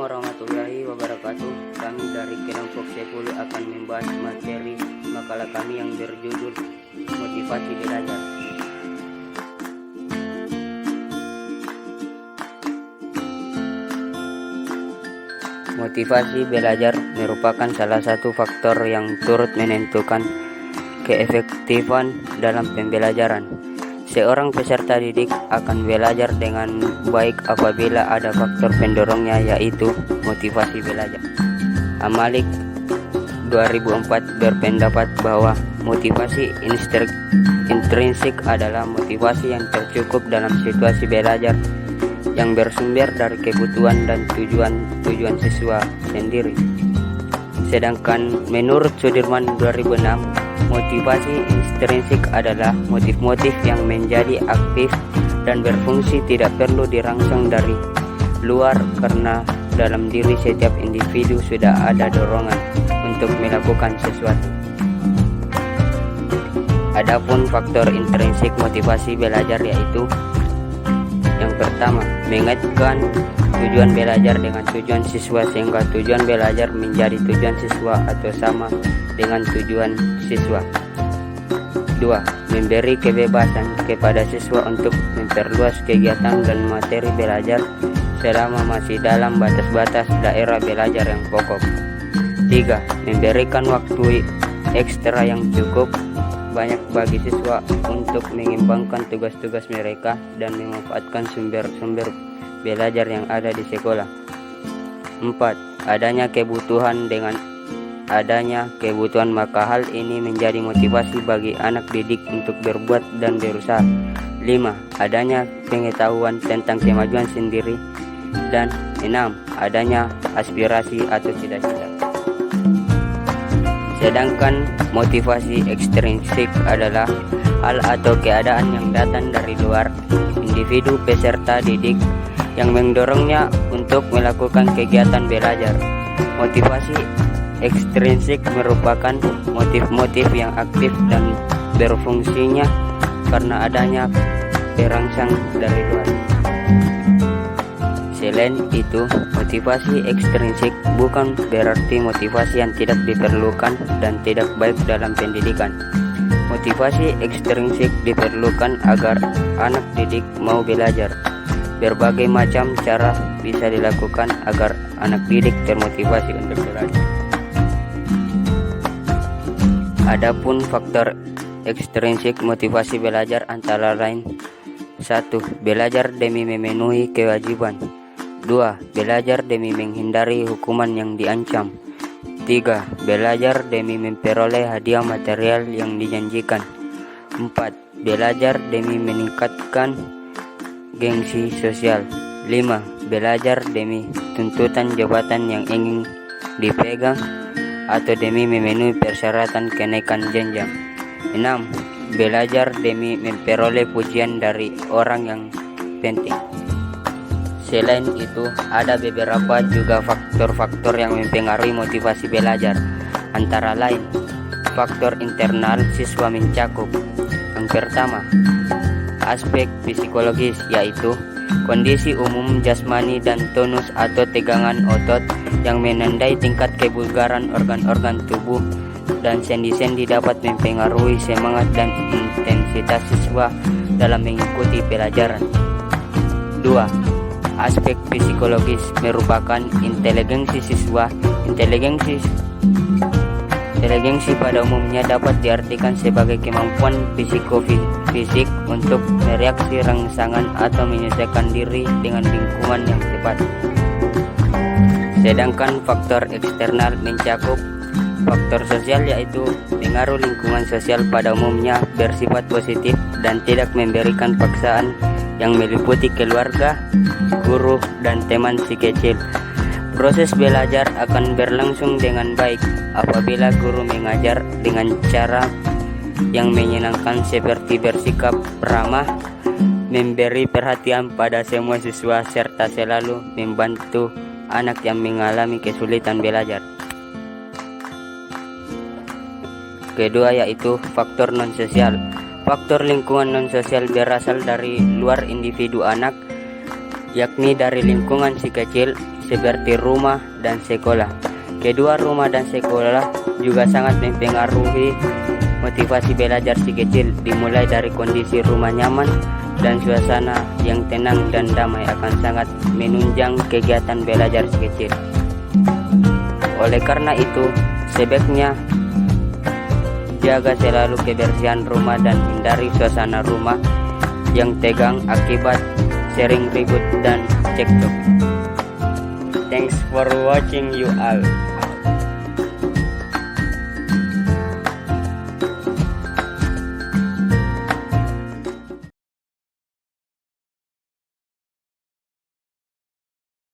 warahmatullahi wabarakatuh. Kami dari kelompok 10 akan membahas materi makalah kami yang berjudul Motivasi Belajar. Motivasi belajar merupakan salah satu faktor yang turut menentukan keefektifan dalam pembelajaran. Seorang peserta didik akan belajar dengan baik apabila ada faktor pendorongnya, yaitu motivasi belajar. Amalik 2004 berpendapat bahwa motivasi intrinsik adalah motivasi yang tercukup dalam situasi belajar yang bersumber dari kebutuhan dan tujuan siswa sendiri. Sedangkan menurut Sudirman 2006, motivasi intrinsik adalah motif-motif yang menjadi aktif dan berfungsi, tidak perlu dirangsang dari luar karena dalam diri setiap individu sudah ada dorongan untuk melakukan sesuatu. Adapun faktor intrinsik motivasi belajar yaitu: yang pertama, mengaitkan tujuan belajar dengan tujuan siswa sehingga tujuan belajar menjadi tujuan siswa atau sama dengan tujuan siswa. 2. Memberi kebebasan kepada siswa untuk memperluas kegiatan dan materi belajar selama masih dalam batas-batas daerah belajar yang pokok. 3. Memberikan waktu ekstra yang cukup banyak bagi siswa untuk mengembangkan tugas-tugas mereka dan memanfaatkan sumber-sumber belajar yang ada di sekolah. 4. Adanya kebutuhan maka hal ini menjadi motivasi bagi anak didik untuk berbuat dan berusaha. 5. Adanya pengetahuan tentang kemajuan sendiri. Dan 6. Adanya aspirasi atau cita-cita. Sedangkan motivasi ekstrinsik adalah hal atau keadaan yang datang dari luar individu peserta didik yang mendorongnya untuk melakukan kegiatan belajar. Motivasi ekstrinsik merupakan motif-motif yang aktif dan berfungsinya karena adanya perangsang dari luar. Selain itu, motivasi ekstrinsik bukan berarti motivasi yang tidak diperlukan dan tidak baik dalam pendidikan. Motivasi ekstrinsik diperlukan agar anak didik mau belajar. Berbagai macam cara bisa dilakukan agar anak didik termotivasi untuk belajar. Adapun faktor ekstrinsik motivasi belajar antara lain: 1. Belajar demi memenuhi kewajiban. 2. Belajar demi menghindari hukuman yang diancam. 3. Belajar demi memperoleh hadiah material yang dijanjikan. 4. Belajar demi meningkatkan gengsi sosial. 5. Belajar demi tuntutan jabatan yang ingin dipegang atau demi memenuhi persyaratan kenaikan jenjang. 6. Belajar demi memperoleh pujian dari orang yang penting. Selain itu, ada beberapa juga faktor-faktor yang mempengaruhi motivasi belajar. Antara lain, faktor internal siswa mencakup. Yang pertama, aspek psikologis, yaitu kondisi umum jasmani dan tonus atau tegangan otot yang menandai tingkat kebugaran organ-organ tubuh dan sendi-sendi dapat mempengaruhi semangat dan intensitas siswa dalam mengikuti pelajaran. 2. Aspek psikologis merupakan inteligensi siswa. Inteligensi pada umumnya dapat diartikan sebagai kemampuan psikofisik untuk mereaksi rangsangan atau menyesuaikan diri dengan lingkungan yang tepat. Sedangkan faktor eksternal mencakup faktor sosial, yaitu pengaruh lingkungan sosial pada umumnya bersifat positif dan tidak memberikan paksaan yang meliputi keluarga, guru, dan teman si kecil. Proses belajar akan berlangsung dengan baik apabila guru mengajar dengan cara yang menyenangkan seperti bersikap ramah, memberi perhatian pada semua siswa, serta selalu membantu anak yang mengalami kesulitan belajar. Kedua, yaitu faktor non-sosial. Faktor lingkungan non-sosial berasal dari luar individu anak, yakni dari lingkungan si kecil, seperti rumah dan sekolah. Kedua rumah dan sekolah juga sangat mempengaruhi motivasi belajar si kecil, dimulai dari kondisi rumah nyaman dan suasana yang tenang dan damai akan sangat menunjang kegiatan belajar si kecil. Oleh karena itu, sebaiknya jaga selalu kebersihan rumah dan hindari suasana rumah yang tegang akibat sering ribut dan cekcok. Thanks for watching you all.